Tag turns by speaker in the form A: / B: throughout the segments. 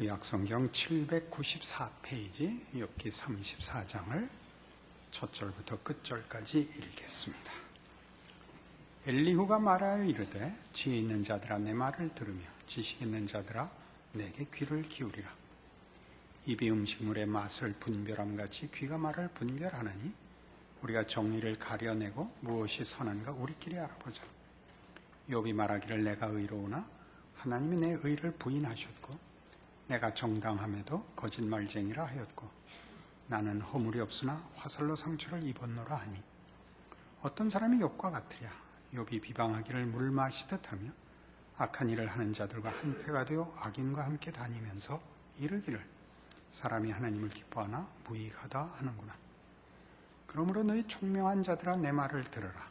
A: 구약성경 794페이지 욥기 34장을 첫 절부터 끝절까지 읽겠습니다. 엘리후가 말하여 이르되 지혜 있는 자들아 내 말을 들으며 지식 있는 자들아 내게 귀를 기울이라. 입이 음식물의 맛을 분별함같이 귀가 말을 분별하나니 우리가 정의를 가려내고 무엇이 선한가 우리끼리 알아보자. 욥이 말하기를 내가 의로우나 하나님이 내 의를 부인하셨고 내가 정당함에도 거짓말쟁이라 하였고 나는 허물이 없으나 화살로 상처를 입었노라 하니 어떤 사람이 욥과 같으랴. 욥이 비방하기를 물 마시듯 하며 악한 일을 하는 자들과 한패가 되어 악인과 함께 다니면서 이르기를 사람이 하나님을 기뻐하나 무익하다 하는구나. 그러므로 너희 총명한 자들아 내 말을 들으라.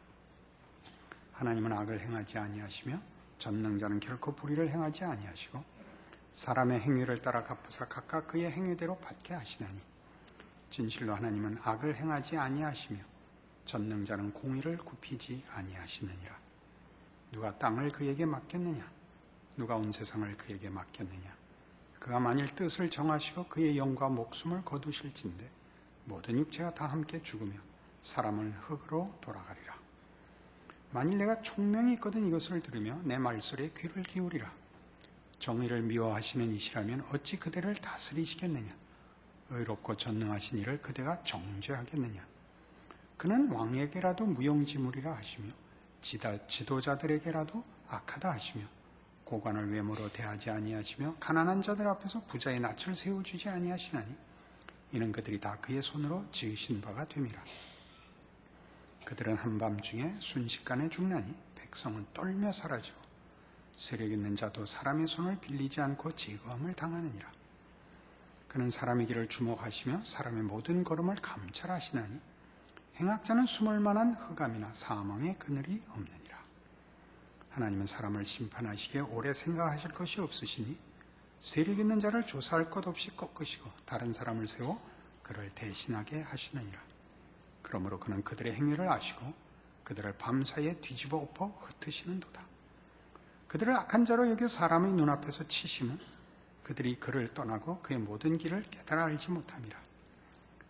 A: 하나님은 악을 행하지 아니하시며 전능자는 결코 불의를 행하지 아니하시고 사람의 행위를 따라 갚으사 각각 그의 행위대로 받게 하시나니 진실로 하나님은 악을 행하지 아니하시며 전능자는 공의를 굽히지 아니하시느니라. 누가 땅을 그에게 맡겼느냐? 누가 온 세상을 그에게 맡겼느냐? 그가 만일 뜻을 정하시고 그의 영과 목숨을 거두실진데 모든 육체가 다 함께 죽으며 사람은 흙으로 돌아가리라. 만일 내가 총명이 있거든 이것을 들으며 내 말소리에 귀를 기울이라. 정의를 미워하시는 이시라면 어찌 그대를 다스리시겠느냐? 의롭고 전능하신 이를 그대가 정죄하겠느냐? 그는 왕에게라도 무용지물이라 하시며 지도자들에게라도 악하다 하시며 고관을 외모로 대하지 아니하시며 가난한 자들 앞에서 부자의 낯을 세워주지 아니하시나니 이는 그들이 다 그의 손으로 지으신 바가 됨이라. 그들은 한밤중에 순식간에 죽나니 백성은 떨며 사라지고 세력 있는 자도 사람의 손을 빌리지 않고 제거함을 당하느니라. 그는 사람의 길을 주목하시며 사람의 모든 걸음을 감찰하시나니 행악자는 숨을 만한 흑암이나 사망의 그늘이 없느니라. 하나님은 사람을 심판하시기에 오래 생각하실 것이 없으시니 세력 있는 자를 조사할 것 없이 꺾으시고 다른 사람을 세워 그를 대신하게 하시느니라. 그러므로 그는 그들의 행위를 아시고 그들을 밤사이에 뒤집어 엎어 흩으시는도다. 그들을 악한 자로 여겨 사람의 눈앞에서 치시면 그들이 그를 떠나고 그의 모든 길을 깨달아 알지 못함이라.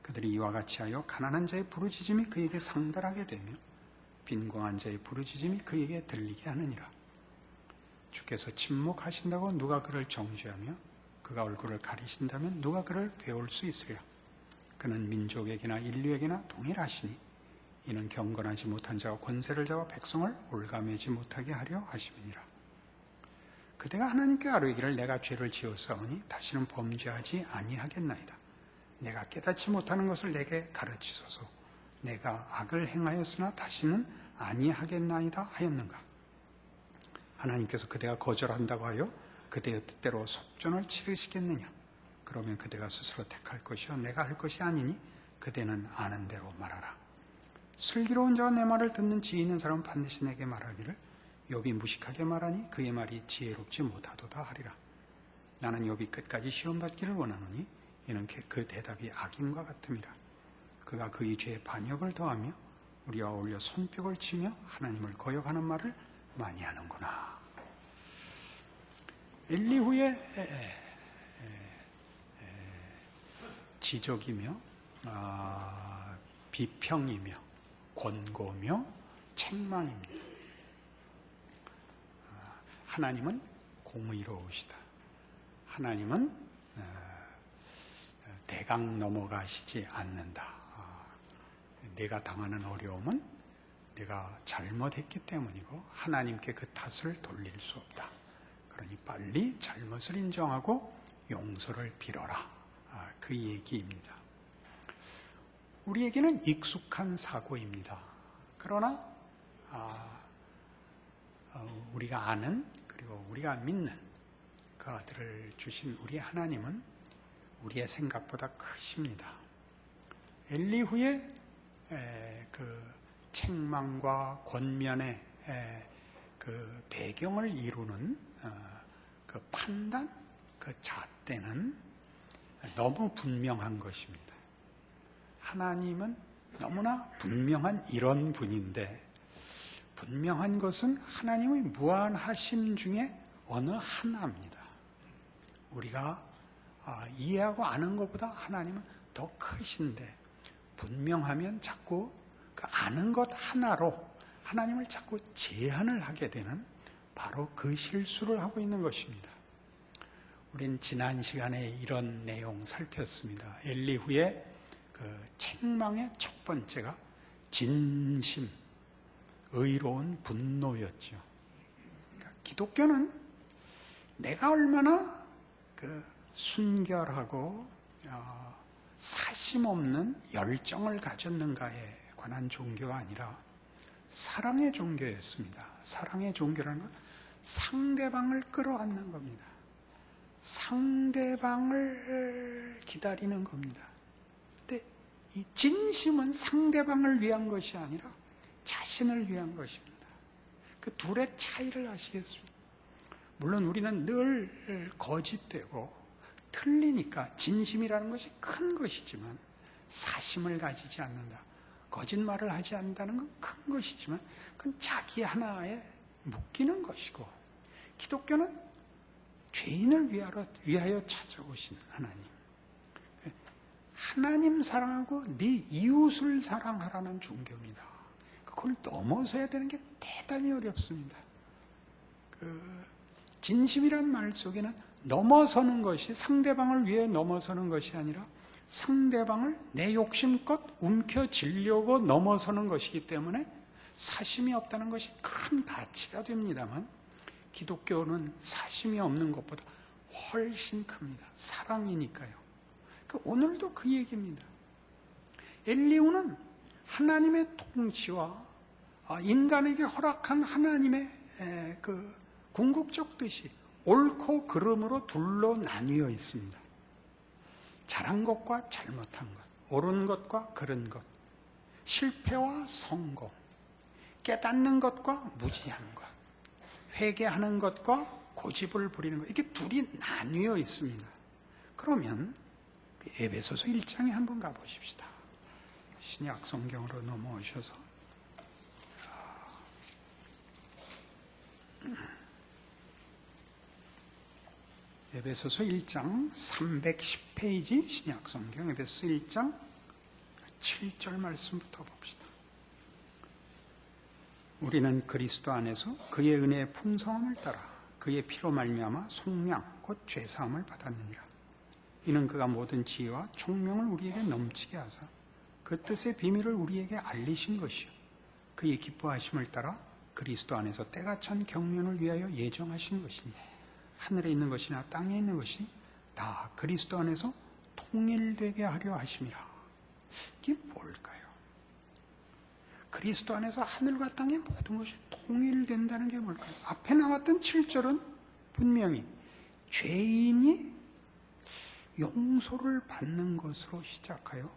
A: 그들이 이와 같이 하여 가난한 자의 부르짖음이 그에게 상달하게 되며 빈궁한 자의 부르짖음이 그에게 들리게 하느니라. 주께서 침묵하신다고 누가 그를 정죄하며 그가 얼굴을 가리신다면 누가 그를 배울 수 있으랴. 그는 민족에게나 인류에게나 동일하시니 이는 경건하지 못한 자가 권세를 잡아 백성을 올가매지 못하게 하려 하심이니라. 그대가 하나님께 아뢰기를 내가 죄를 지었사오니 다시는 범죄하지 아니하겠나이다. 내가 깨닫지 못하는 것을 내게 가르치소서. 내가 악을 행하였으나 다시는 아니하겠나이다 하였는가? 하나님께서 그대가 거절한다고 하여 그대의 뜻대로 속전을 치르시겠느냐? 그러면 그대가 스스로 택할 것이요 내가 할 것이 아니니 그대는 아는 대로 말하라. 슬기로운 자와 내 말을 듣는 지혜 있는 사람은 반드시 내게 말하기를 욥이 무식하게 말하니 그의 말이 지혜롭지 못하도다 하리라. 나는 욥이 끝까지 시험받기를 원하노니 이는 그 대답이 악인과 같음이라. 그가 그의 죄에 반역을 더하며 우리와 어울려 손뼉을 치며 하나님을 거역하는 말을 많이 하는구나. 엘리후의 지적이며 비평이며 권고며 책망입니다. 하나님은 공의로우시다. 하나님은 대강 넘어가시지 않는다. 내가 당하는 어려움은 내가 잘못했기 때문이고 하나님께 그 탓을 돌릴 수 없다. 그러니 빨리 잘못을 인정하고 용서를 빌어라. 그 얘기입니다. 우리에게는 익숙한 사고입니다. 그러나 우리가 아는 그리고 우리가 믿는 그 아들을 주신 우리 하나님은 우리의 생각보다 크십니다. 엘리후의 그 책망과 권면의 그 배경을 이루는 그 판단, 그 잣대는 너무 분명한 것입니다. 하나님은 너무나 분명한 이런 분인데 분명한 것은 하나님의 무한하심 중에 어느 하나입니다. 우리가 이해하고 아는 것보다 하나님은 더 크신데 분명하면 자꾸 그 아는 것 하나로 하나님을 자꾸 제한을 하게 되는 바로 그 실수를 하고 있는 것입니다. 우린 지난 시간에 이런 내용 살폈습니다. 엘리후의 그 책망의 첫 번째가 진심, 의로운 분노였죠. 그러니까 기독교는 내가 얼마나 그 순결하고 사심 없는 열정을 가졌는가에 관한 종교가 아니라 사랑의 종교였습니다. 사랑의 종교라는 건 상대방을 끌어안는 겁니다. 상대방을 기다리는 겁니다. 근데 이 진심은 상대방을 위한 것이 아니라 자신을 위한 것입니다. 그 둘의 차이를 아시겠습니까? 물론 우리는 늘 거짓되고 틀리니까 진심이라는 것이 큰 것이지만 사심을 가지지 않는다. 거짓말을 하지 않는다는 건 큰 것이지만 그건 자기 하나에 묶이는 것이고, 기독교는 죄인을 위하여 찾아오신 하나님, 하나님 사랑하고 네 이웃을 사랑하라는 종교입니다. 그걸 넘어서야 되는 게 대단히 어렵습니다. 진심이란 말 속에는 넘어서는 것이 상대방을 위해 넘어서는 것이 아니라 상대방을 내 욕심껏 움켜쥐려고 넘어서는 것이기 때문에 사심이 없다는 것이 큰 가치가 됩니다만, 기독교는 사심이 없는 것보다 훨씬 큽니다. 사랑이니까요. 오늘도 그 얘기입니다. 엘리후는 하나님의 통치와 인간에게 허락한 하나님의 그 궁극적 뜻이 옳고 그름으로 둘로 나뉘어 있습니다. 잘한 것과 잘못한 것, 옳은 것과 그른 것, 실패와 성공, 깨닫는 것과 무지한 것, 회개하는 것과 고집을 부리는 것, 이게 둘이 나뉘어 있습니다. 그러면 에베소서 1장에 한번 가보십시다. 신약 성경으로 넘어오셔서 에베소서 1장 310페이지 신약 성경 에베소서 1장 7절 말씀부터 봅시다. 우리는 그리스도 안에서 그의 은혜의 풍성함을 따라 그의 피로 말미암아 속량 곧 죄사함을 받았느니라. 이는 그가 모든 지혜와 총명을 우리에게 넘치게 하사 그 뜻의 비밀을 우리에게 알리신 것이요 그의 기뻐하심을 따라 그리스도 안에서 때가 찬 경륜을 위하여 예정하신 것이니 하늘에 있는 것이나 땅에 있는 것이 다 그리스도 안에서 통일되게 하려 하심이라. 이게 뭘까요? 그리스도 안에서 하늘과 땅의 모든 것이 통일된다는 게 뭘까요? 앞에 나왔던 7절은 분명히 죄인이 용서를 받는 것으로 시작하여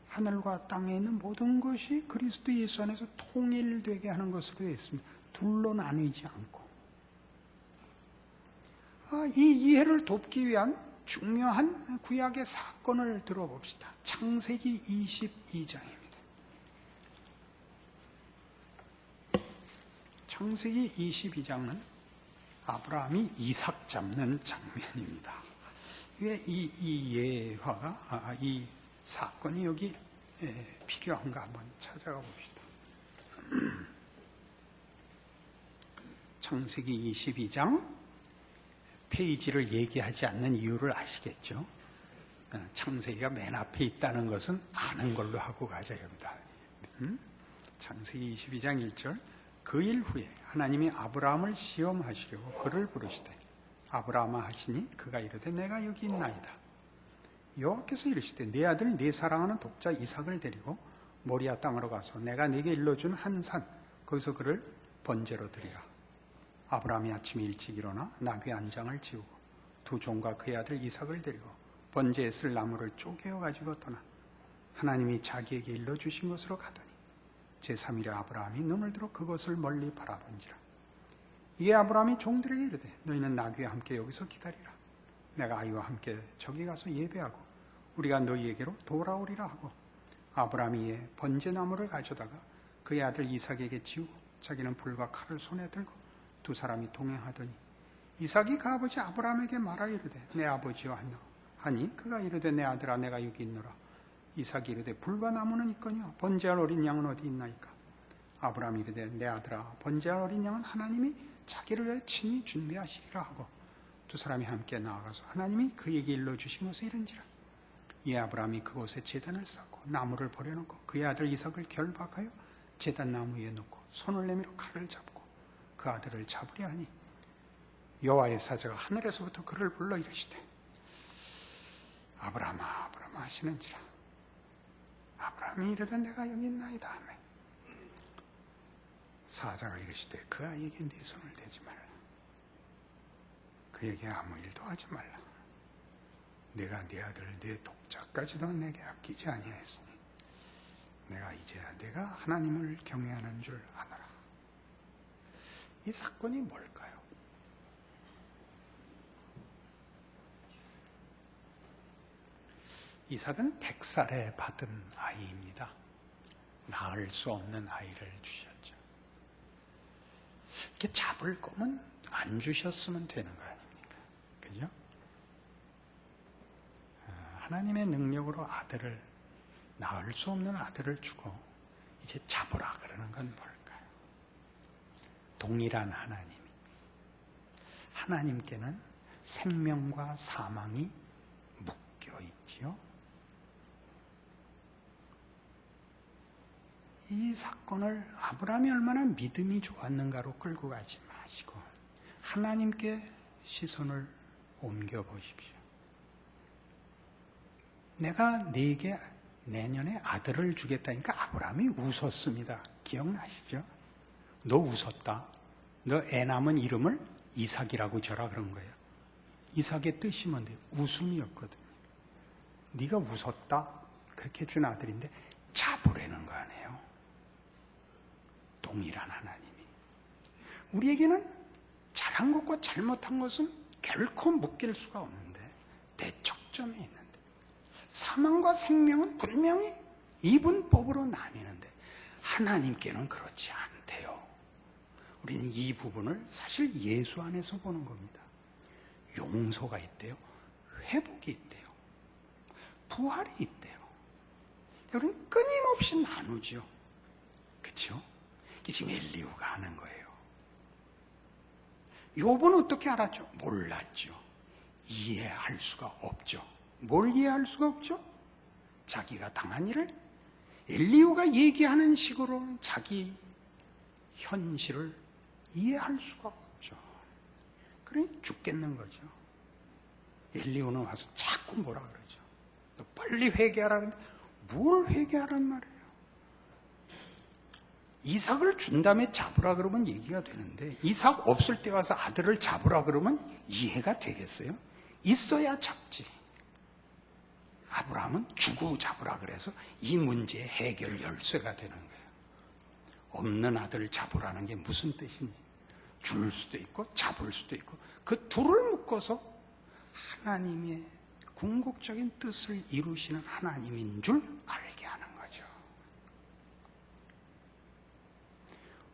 A: 하늘과 땅에 있는 모든 것이 그리스도 예수 안에서 통일되게 하는 것으로 되어 있습니다. 둘로 나뉘지 않고. 이 이해를 돕기 위한 중요한 구약의 사건을 들어봅시다. 창세기 22장입니다. 창세기 22장은 아브라함이 이삭 잡는 장면입니다. 왜 이 예화가, 이 사건이 여기 필요한가 한번 찾아가 봅시다. 창세기 22장 페이지를 얘기하지 않는 이유를 아시겠죠? 창세기가 맨 앞에 있다는 것은 아는 걸로 하고 가자 합니다. 창세기 22장 1절 그 일 후에 하나님이 아브라함을 시험하시려고 그를 부르시되 아브라함아 하시니 그가 이르되 내가 여기 있나이다. 여호와께서 이르시되 내 아들 네 사랑하는 독자 이삭을 데리고 모리아 땅으로 가서 내가 네게 일러준 한 산 거기서 그를 번제로 드리라. 아브라함이 아침에 일찍 일어나 나귀 한 장을 지우고 두 종과 그의 아들 이삭을 데리고 번제에 쓸 나무를 쪼개어 가지고 떠나 하나님이 자기에게 일러주신 것으로 가더니 제3일에 아브라함이 눈을 들어 그것을 멀리 바라본지라. 이에 아브라함이 종들에게 이르되 너희는 나귀와 함께 여기서 기다리라. 내가 아이와 함께 저기 가서 예배하고 우리가 너희에게로 돌아오리라 하고 아브라함이 이에 번제나무를 가져다가 그의 아들 이삭에게 지우고 자기는 불과 칼을 손에 들고 두 사람이 동행하더니 이삭이 그 아버지 아브라함에게 말하여 이르되 내 아버지와 하니 그가 이르되 내 아들아 내가 여기 있노라. 이삭이 이르되 불과 나무는 있거니와 번제할 어린 양은 어디 있나이까. 아브라함이 이르되 내 아들아 번제할 어린 양은 하나님이 자기를 위해 친히 준비하시리라 하고 두 사람이 함께 나아가서 하나님이 그에게 일러주신 것을 이른지라. 이에 아브라함이 그곳에 제단을 쌓고 나무를 버려놓고 그의 아들 이삭을 결박하여 제단 나무 위에 놓고 손을 내밀어 칼을 잡고 그 아들을 잡으려 하니 여호와의 사자가 하늘에서부터 그를 불러 이르시되 아브라함아 아브라함아 하시는지라. 아브라함이 이르되 내가 여기 있나이다 하매 사자가 이르시되 그 아이에게 네 손을 대지 말라. 그에게 아무 일도 하지 말라. 내가 네 아들 네 독자까지도 내게 아끼지 아니하였으니 내가 이제야 내가 하나님을 경외하는 줄 아노라. 이 사건이 뭘까요? 이삭은 100살에 받은 아이입니다. 낳을 수 없는 아이를 주셨죠. 이렇게 잡을 거면 안 주셨으면 되는 거 아닙니까? 그죠? 하나님의 능력으로 아들을, 낳을 수 없는 아들을 주고 이제 잡으라 그러는 건 뭘까요? 동일한 하나님. 하나님께는 생명과 사망이 묶여 있지요. 이 사건을 아브라함이 얼마나 믿음이 좋았는가로 끌고 가지 마시고 하나님께 시선을 옮겨 보십시오. 내가 네게 내년에 아들을 주겠다니까 아브라함이 웃었습니다. 기억나시죠? 너 웃었다. 너 애 낳은 이름을 이삭이라고 저라 그런 거예요. 이삭의 뜻이 뭔데? 웃음이었거든요. 네가 웃었다. 그렇게 준 아들인데 잡으라는 거 아니에요. 동일한 하나님이. 우리에게는 잘한 것과 잘못한 것은 결코 묶일 수가 없는데 대척점에 있는데 사망과 생명은 분명히 이분법으로 나뉘는데 하나님께는 그렇지 않대요. 우리는 이 부분을 사실 예수 안에서 보는 겁니다. 용서가 있대요. 회복이 있대요. 부활이 있대요. 우리는 끊임없이 나누죠. 그렇죠? 이게 지금 엘리후가 하는 거예요. 욥은 어떻게 알았죠? 몰랐죠. 이해할 수가 없죠. 뭘 이해할 수가 없죠? 자기가 당한 일을 엘리후가 얘기하는 식으로 자기 현실을 이해할 수가 없죠. 그러니 죽겠는 거죠. 엘리후는 와서 자꾸 뭐라 그러죠? 너 빨리 회개하라 그러는데 뭘 회개하란 말이에요? 이삭을 준 다음에 잡으라 그러면 얘기가 되는데 이삭 없을 때 와서 아들을 잡으라 그러면 이해가 되겠어요? 있어야 잡지. 아브라함은 주고 잡으라 그래서 이 문제의 해결 열쇠가 되는 거예요. 없는 아들을 잡으라는 게 무슨 뜻인지 줄 수도 있고 잡을 수도 있고 그 둘을 묶어서 하나님의 궁극적인 뜻을 이루시는 하나님인 줄 알게 하는 거죠.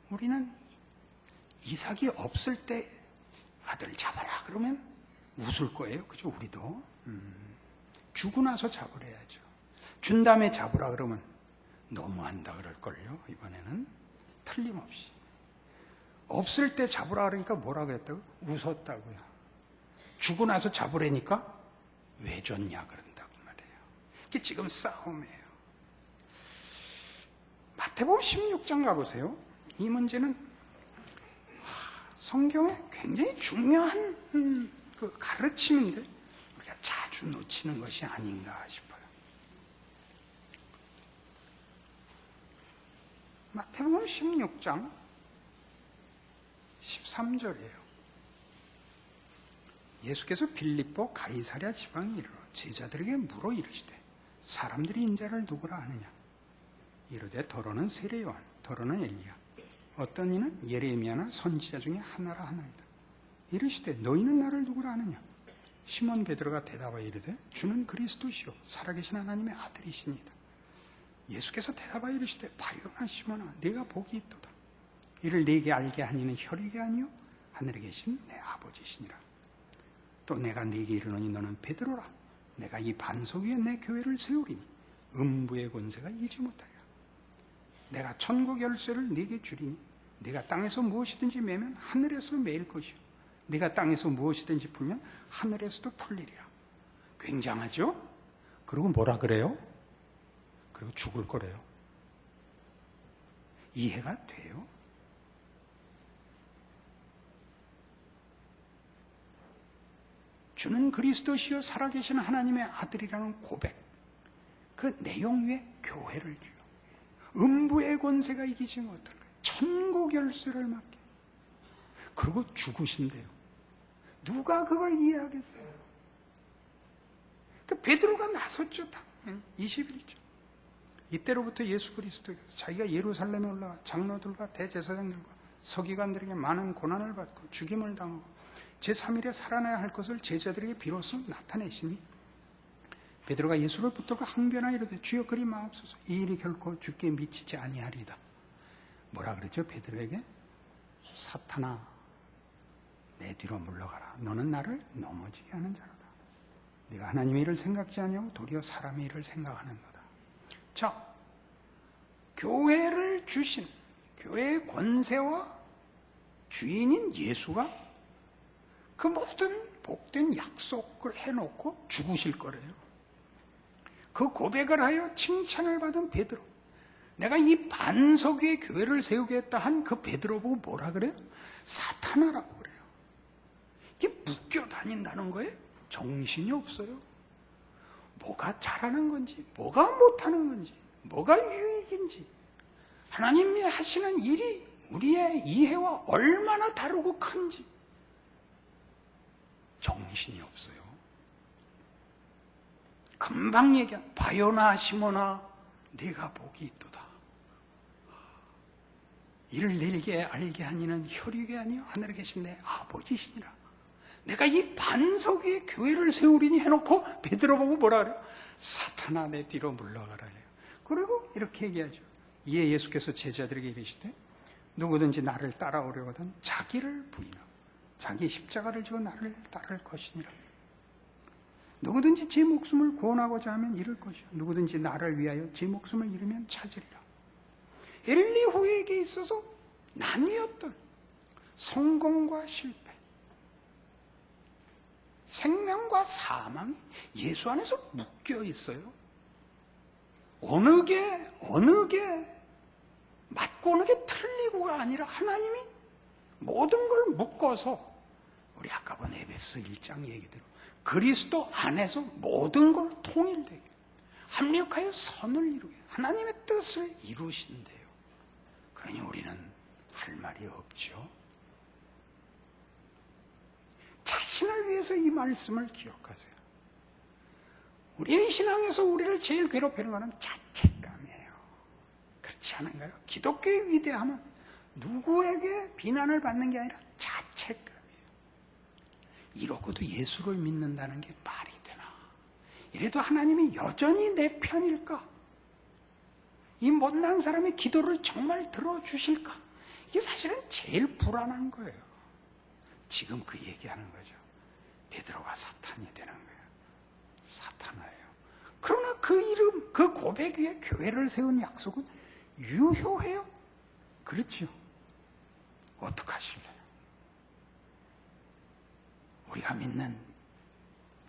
A: 우리는 이삭이 없을 때 아들 잡아라 그러면 웃을 거예요. 그죠? 우리도. 주고 나서 잡으래야죠. 준 다음에 잡으라 그러면 너무한다 그럴걸요. 이번에는 틀림없이. 없을 때 잡으라 그러니까 뭐라 그랬다고? 웃었다고요. 주고 나서 잡으라니까 왜 줬냐 그런다고 말이에요. 이게 지금 싸움이에요. 마태복음 16장 가보세요. 이 문제는 성경에 굉장히 중요한 그 가르침인데 우리가 자주 놓치는 것이 아닌가 싶어요. 마태복음 16장 13절이에요. 예수께서 빌립보 가이사랴 지방에 이르러 제자들에게 물어 이르시되 사람들이 인자를 누구라 하느냐? 이르되 더러는 세례 요한, 더러는 엘리야, 어떤 이는 예레미야나 선지자 중에 하나라 하나이다. 이르시되 너희는 나를 누구라 하느냐? 시몬 베드로가 대답하여 이르되 주는 그리스도시요 살아계신 하나님의 아들이시니이다. 예수께서 대답하여 이르시되 바요나 시몬아 네가 복이 있도다. 이를 네게 알게 하니는 혈육이 아니요 하늘에 계신 내 아버지시니라. 또 내가 네게 이르노니 너는 베드로라. 내가 이 반석 위에 내 교회를 세우리니 음부의 권세가 이기지 못하리라. 내가 천국 열쇠를 네게 주리니 네가 땅에서 무엇이든지 매면 하늘에서 매일 것이요 네가 땅에서 무엇이든지 풀면 하늘에서도 풀리리라. 굉장하죠? 그리고 뭐라 그래요? 그리고 죽을 거래요. 이해가 돼요? 주는 그리스도시요 살아계신 하나님의 아들이라는 고백, 그 내용 위에 교회를 줘요. 음부의 권세가 이기지 못할 거예요. 천국 열쇠를 맡겨. 그리고 죽으신대요. 누가 그걸 이해하겠어요? 그 베드로가 나섰죠. 21절. 이때로부터 예수 그리스도께서 자기가 예루살렘에 올라가 장로들과 대제사장들과 서기관들에게 많은 고난을 받고 죽임을 당하고 제3일에 살아나야 할 것을 제자들에게 비로소 나타내시니 베드로가 예수를 붙들고 항변하여 이르되 주여 그리 마옵소서 이 일이 결코 주께 미치지 아니하리이다. 뭐라 그랬죠? 베드로에게 사탄아 내 뒤로 물러가라. 너는 나를 넘어지게 하는 자로다. 네가 하나님의 일을 생각지 아니하고 도리어 사람의 일을 생각하는도다. 자, 교회를 주신 교회의 권세와 주인인 예수가 그 모든 복된 약속을 해놓고 죽으실 거래요. 그 고백을 하여 칭찬을 받은 베드로, 내가 이 반석 위에 교회를 세우겠다 한 그 베드로 보고 뭐라 그래요? 사탄아라고 그래요. 이게 묶여 다닌다는 거예요? 정신이 없어요. 뭐가 잘하는 건지, 뭐가 못하는 건지, 뭐가 유익인지, 하나님이 하시는 일이 우리의 이해와 얼마나 다르고 큰지 정신이 없어요. 금방 얘기한 바요나 시모나 네가 복이 있도다. 이를 내게 알게 하니는 혈육이 아니요 하늘에 계신 내 아버지시니라. 내가 이 반석 위에 교회를 세우리니 해놓고 베드로 보고 뭐라 그래요? 사탄아 내 뒤로 물러가라 해요. 그리고 이렇게 얘기하죠. 이에 예수께서 제자들에게 이르시되 누구든지 나를 따라오려거든 자기를 부인하고 자기 십자가를 지고 나를 따를 것이니라. 누구든지 제 목숨을 구원하고자 하면 잃을 것이요 누구든지 나를 위하여 제 목숨을 잃으면 찾으리라. 엘리후에게 있어서 나뉘었던 성공과 실패, 생명과 사망이 예수 안에서 묶여 있어요. 어느 게 맞고 어느 게 틀리고가 아니라 하나님이 모든 걸 묶어서, 우리 아까 본 에베소 1장 얘기대로 그리스도 안에서 모든 걸 통일되게 합력하여 선을 이루게 하나님의 뜻을 이루신대요. 그러니 우리는 할 말이 없죠. 자신을 위해서 이 말씀을 기억하세요. 우리의 신앙에서 우리를 제일 괴롭히는 것은 자책감이에요. 그렇지 않은가요? 기독교의 위대함은 누구에게 비난을 받는 게 아니라 자책감이에요. 이러고도 예수를 믿는다는 게 말이 되나? 이래도 하나님이 여전히 내 편일까? 이 못난 사람의 기도를 정말 들어주실까? 이게 사실은 제일 불안한 거예요. 지금 그 얘기하는 거죠. 베드로가 사탄이 되는 거예요. 사탄아예요. 그러나 그 이름, 그 고백 위에 교회를 세운 약속은 유효해요? 그렇죠. 어떡하실래요? 우리가 믿는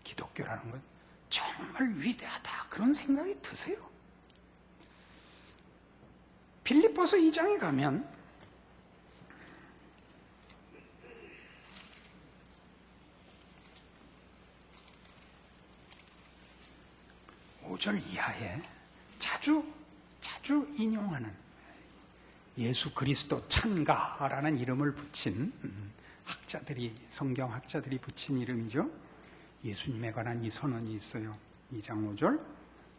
A: 기독교라는 건 정말 위대하다, 그런 생각이 드세요? 빌립보서 2장에 가면 5절 이하에 자주 인용하는 예수 그리스도 찬가라는 이름을 붙인 학자들이, 성경학자들이 붙인 이름이죠. 예수님에 관한 이 선언이 있어요. 2장 5절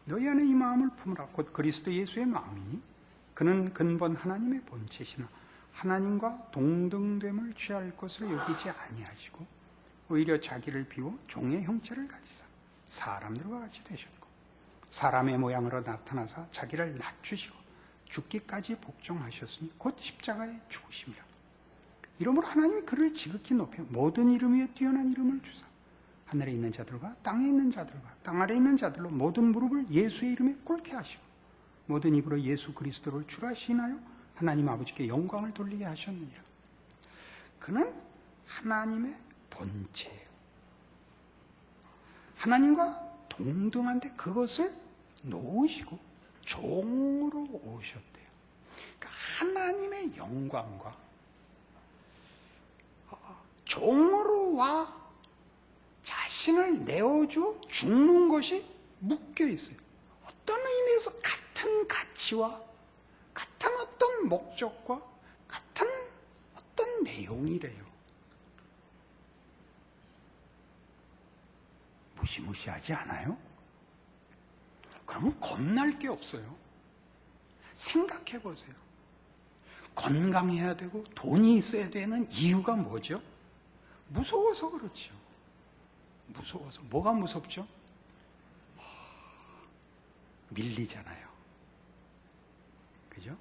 A: 너희 안에 이 마음을 품으라. 곧 그리스도 예수의 마음이니 그는 근본 하나님의 본체시나 하나님과 동등됨을 취할 것으로 여기지 아니하시고 오히려 자기를 비워 종의 형체를 가지사 사람들과 같이 되셨고 사람의 모양으로 나타나사 자기를 낮추시고 죽기까지 복종하셨으니 곧 십자가에 죽으심이라. 이러므로 하나님이 그를 지극히 높여 모든 이름 위에 뛰어난 이름을 주사 하늘에 있는 자들과 땅에 있는 자들과 땅 아래에 있는 자들로 모든 무릎을 예수의 이름에 꿇게 하시고 모든 입으로 예수 그리스도를 주라 하시나요? 하나님 아버지께 영광을 돌리게 하셨느니라. 그는 하나님의 본체예요. 하나님과 동등한데 그것을 놓으시고 종으로 오셨대요. 그러니까 하나님의 영광과 종으로 와 자신을 내어줘 죽는 것이 묶여 있어요. 어떤 의미에서 같은 가치와 같은 어떤 목적과 같은 어떤 내용이래요. 무시무시하지 않아요? 그러면 겁날 게 없어요. 생각해 보세요. 건강해야 되고 돈이 있어야 되는 이유가 뭐죠? 무서워서 그렇죠. 무서워서. 뭐가 무섭죠? 밀리잖아요. 그죠?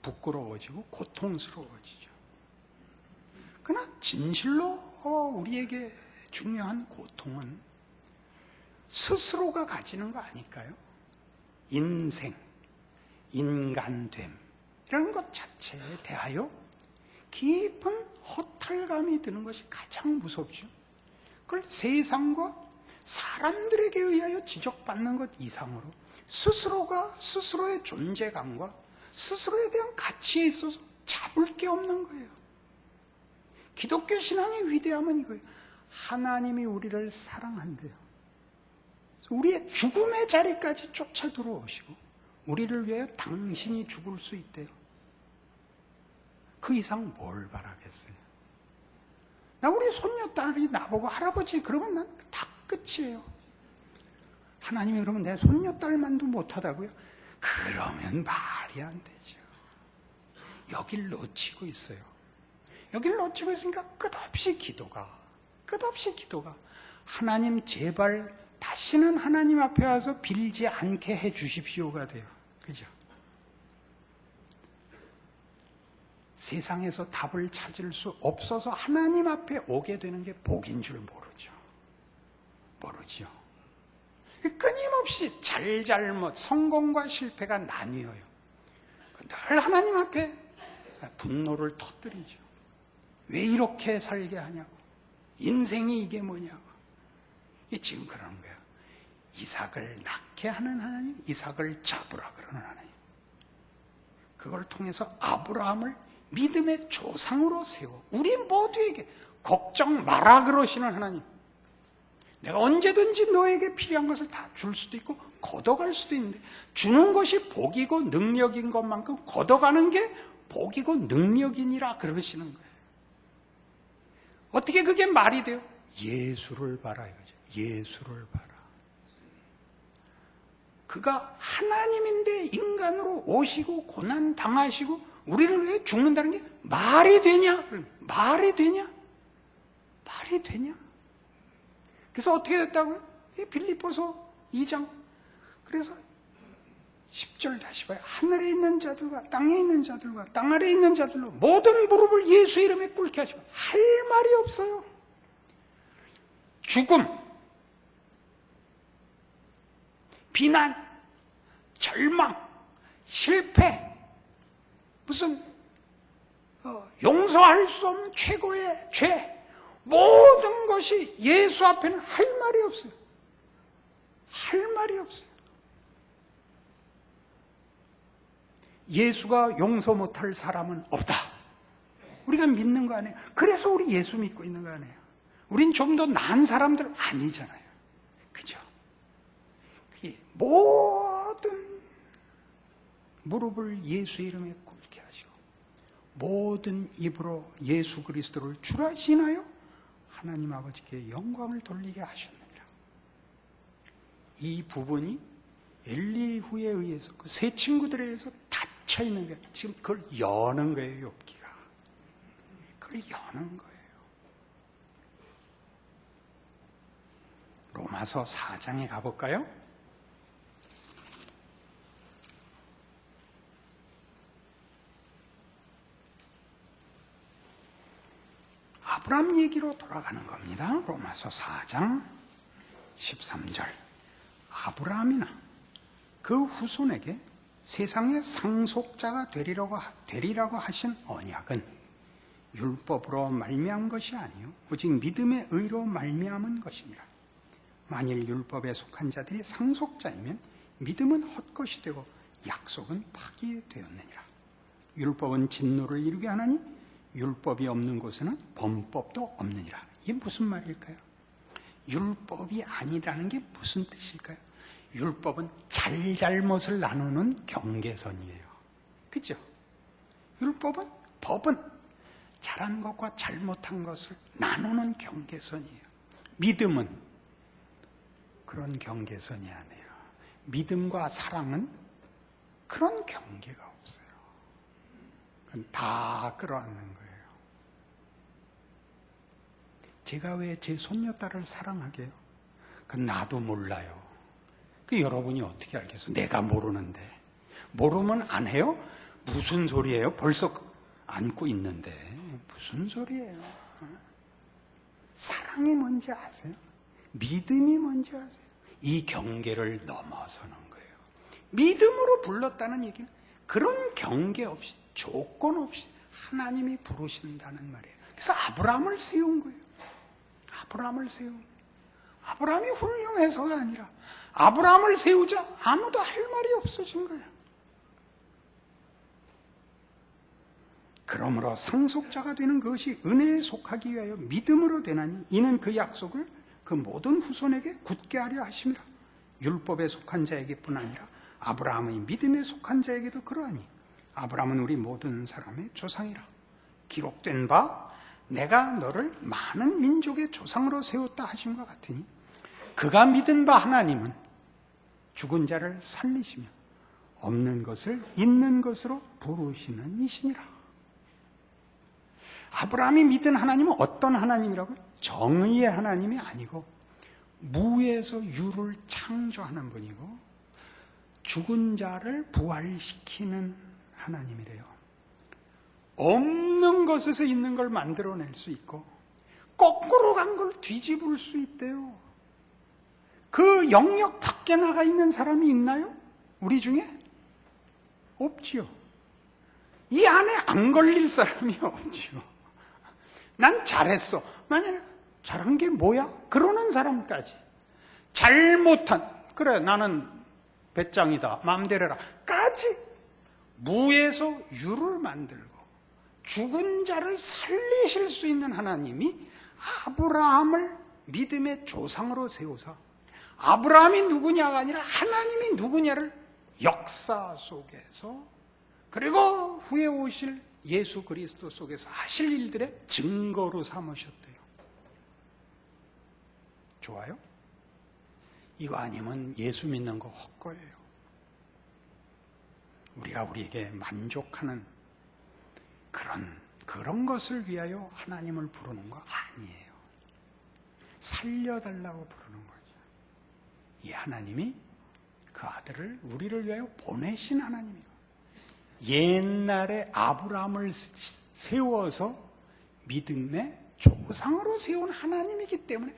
A: 부끄러워지고 고통스러워지죠. 그러나 진실로 우리에게 중요한 고통은 스스로가 가지는 거 아닐까요? 인생, 인간됨 이런 것 자체에 대하여 깊은 허탈감이 드는 것이 가장 무섭죠. 그걸 세상과 사람들에게 의하여 지적받는 것 이상으로 스스로가 스스로의 존재감과 스스로에 대한 가치에 있어서 잡을 게 없는 거예요. 기독교 신앙의 위대함은 이거예요. 하나님이 우리를 사랑한대요. 우리의 죽음의 자리까지 쫓아 들어오시고 우리를 위하여 당신이 죽을 수 있대요. 그 이상 뭘 바라겠어요? 나 우리 손녀딸이 나보고 할아버지 그러면 난 다 끝이에요. 하나님이 그러면 내 손녀딸만도 못하다고요? 그러면 말이 안 되죠. 여길 놓치고 있어요. 여길 놓치고 있으니까 끝없이 기도가 하나님 제발 다시는 하나님 앞에 와서 빌지 않게 해 주십시오가 돼요. 그죠? 세상에서 답을 찾을 수 없어서 하나님 앞에 오게 되는 게 복인 줄 모르죠. 끊임없이 잘잘못, 성공과 실패가 나뉘어요. 늘 하나님 앞에 분노를 터뜨리죠. 왜 이렇게 살게 하냐고. 인생이 이게 뭐냐고. 지금 그러는 거예요. 이삭을 낳게 하는 하나님, 이삭을 잡으라 그러는 하나님. 그걸 통해서 아브라함을 믿음의 조상으로 세워 우리 모두에게 걱정 마라 그러시는 하나님. 내가 언제든지 너에게 필요한 것을 다 줄 수도 있고 걷어갈 수도 있는데 주는 것이 복이고 능력인 것만큼 걷어가는 게 복이고 능력이니라 그러시는 거예요. 어떻게 그게 말이 돼요? 예수를 봐라 이거죠. 예수를 봐라. 그가 하나님인데 인간으로 오시고 고난 당하시고 우리를 위해 죽는다는 게 말이 되냐? 말이 되냐? 말이 되냐? 그래서 어떻게 됐다고요? 빌립보서 2장. 그래서 10절 다시 봐요. 하늘에 있는 자들과 땅에 있는 자들과 땅 아래에 있는 자들로 모든 무릎을 예수 이름에 꿇게 하시고 할 말이 없어요. 죽음, 비난, 절망, 실패, 무슨 용서할 수 없는 최고의 죄, 모든 것이 예수 앞에는 할 말이 없어요. 할 말이 없어요. 예수가 용서 못할 사람은 없다. 우리가 믿는 거 아니에요. 그래서 우리 예수 믿고 있는 거 아니에요. 우린 좀 더 나은 사람들 아니잖아요. 그죠? 모든 무릎을 예수 이름에 꿇게 하시고 모든 입으로 예수 그리스도를 주라 하시나요? 하나님 아버지께 영광을 돌리게 하셨느니라. 이 부분이 엘리후에 의해서 그 세 친구들에 의해서 닫혀 있는 게 지금 그걸 여는 거예요. 욥기가. 그걸 여는 거예요. 로마서 4장에 가볼까요? 아브라함 얘기로 돌아가는 겁니다. 로마서 4장 13절. 아브라함이나 그 후손에게 세상의 상속자가 되리라고 하신 언약은 율법으로 말미암은 것이 아니요 오직 믿음의 의로 말미암은 것이니라. 만일 율법에 속한 자들이 상속자이면 믿음은 헛것이 되고 약속은 파기되었느니라. 율법은 진노를 이루게 하나니 율법이 없는 곳에는 범법도 없느니라. 이게 무슨 말일까요? 율법이 아니라는 게 무슨 뜻일까요? 율법은 잘잘못을 나누는 경계선이에요. 그죠? 율법은, 법은 잘한 것과 잘못한 것을 나누는 경계선이에요. 믿음은 그런 경계선이 아니에요. 믿음과 사랑은 그런 경계가 없어요. 그건 다 끌어안는 거예요. 제가 왜 제 손녀딸을 사랑하게요? 그건 나도 몰라요. 그 여러분이 어떻게 알겠어? 내가 모르는데. 모르면 안 해요? 무슨 소리예요? 벌써 안고 있는데. 무슨 소리예요? 사랑이 뭔지 아세요? 믿음이 뭔지 아세요? 이 경계를 넘어서는 거예요. 믿음으로 불렀다는 얘기는 그런 경계 없이, 조건 없이 하나님이 부르신다는 말이에요. 그래서 아브라함을 세운 거예요. 아브라함을 세운 거예요. 아브라함이 훌륭해서가 아니라 아브라함을 세우자 아무도 할 말이 없어진 거예요. 그러므로 상속자가 되는 것이 은혜에 속하기 위하여 믿음으로 되나니 이는 그 약속을 그 모든 후손에게 굳게 하려 하심이라. 율법에 속한 자에게뿐 아니라 아브라함의 믿음에 속한 자에게도 그러하니 아브라함은 우리 모든 사람의 조상이라. 기록된 바 내가 너를 많은 민족의 조상으로 세웠다 하심과 같으니 그가 믿은 바 하나님은 죽은 자를 살리시며 없는 것을 있는 것으로 부르시는 이시니라. 아브라함이 믿은 하나님은 어떤 하나님이라고요? 정의의 하나님이 아니고 무에서 유를 창조하는 분이고 죽은 자를 부활시키는 하나님이래요. 없는 것에서 있는 걸 만들어낼 수 있고 거꾸로 간 걸 뒤집을 수 있대요. 그 영역 밖에 나가 있는 사람이 있나요? 우리 중에? 없지요. 이 안에 안 걸릴 사람이 없지요. 난 잘했어. 만약에 잘한 게 뭐야? 그러는 사람까지. 잘못한, 그래 나는 배짱이다, 마음대로 해라 까지 무에서 유를 만들고 죽은 자를 살리실 수 있는 하나님이 아브라함을 믿음의 조상으로 세우사 아브라함이 누구냐가 아니라 하나님이 누구냐를 역사 속에서 그리고 후에 오실 예수 그리스도 속에서 하실 일들의 증거로 삼으셨대요. 좋아요? 이거 아니면 예수 믿는 거 헛거예요. 우리가 우리에게 만족하는 그런 것을 위하여 하나님을 부르는 거 아니에요. 살려달라고 부르는 거죠. 이 하나님이 그 아들을 우리를 위하여 보내신 하나님이에요. 옛날에 아브라함을 세워서 믿음의 조상으로 세운 하나님이기 때문에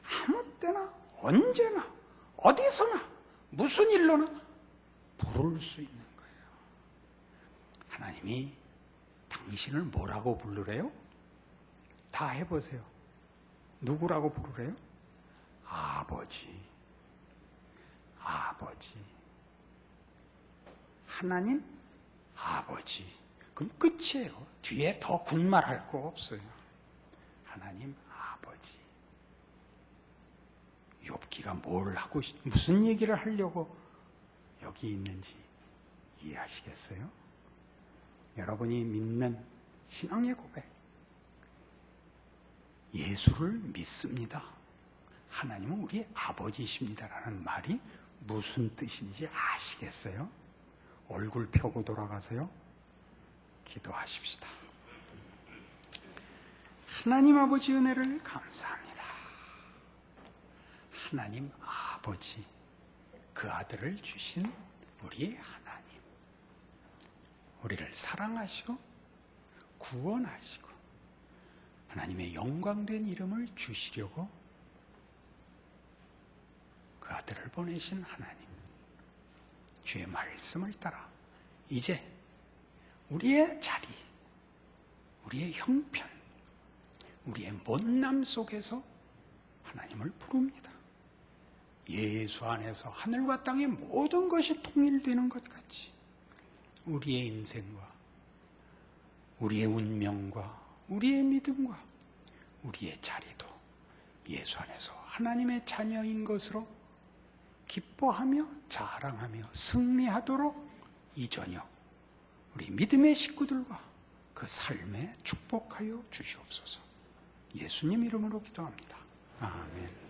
A: 아무 때나 언제나 어디서나 무슨 일로나 부를 수 있는 거예요. 하나님이 당신을 뭐라고 부르래요? 다 해보세요. 누구라고 부르래요? 아버지. 아버지. 하나님 아버지. 그럼 끝이에요. 뒤에 더 군말할 거 없어요. 하나님 아버지. 욥기가 뭘 하고 무슨 얘기를 하려고 여기 있는지 이해하시겠어요? 여러분이 믿는 신앙의 고백, 예수를 믿습니다. 하나님은 우리 아버지십니다라는 말이 무슨 뜻인지 아시겠어요? 얼굴 펴고 돌아가세요. 기도하십시다. 하나님 아버지 은혜를 감사합니다. 하나님 아버지, 그 아들을 주신 우리 하나님, 우리를 사랑하시고 구원하시고 하나님의 영광된 이름을 주시려고 그 아들을 보내신 하나님, 주의 말씀을 따라 이제 우리의 자리, 우리의 형편, 우리의 못남 속에서 하나님을 부릅니다. 예수 안에서 하늘과 땅의 모든 것이 통일되는 것 같이 우리의 인생과 우리의 운명과 우리의 믿음과 우리의 자리도 예수 안에서 하나님의 자녀인 것으로 기뻐하며 자랑하며 승리하도록 이 저녁 우리 믿음의 식구들과 그 삶에 축복하여 주시옵소서. 예수님 이름으로 기도합니다. 아멘.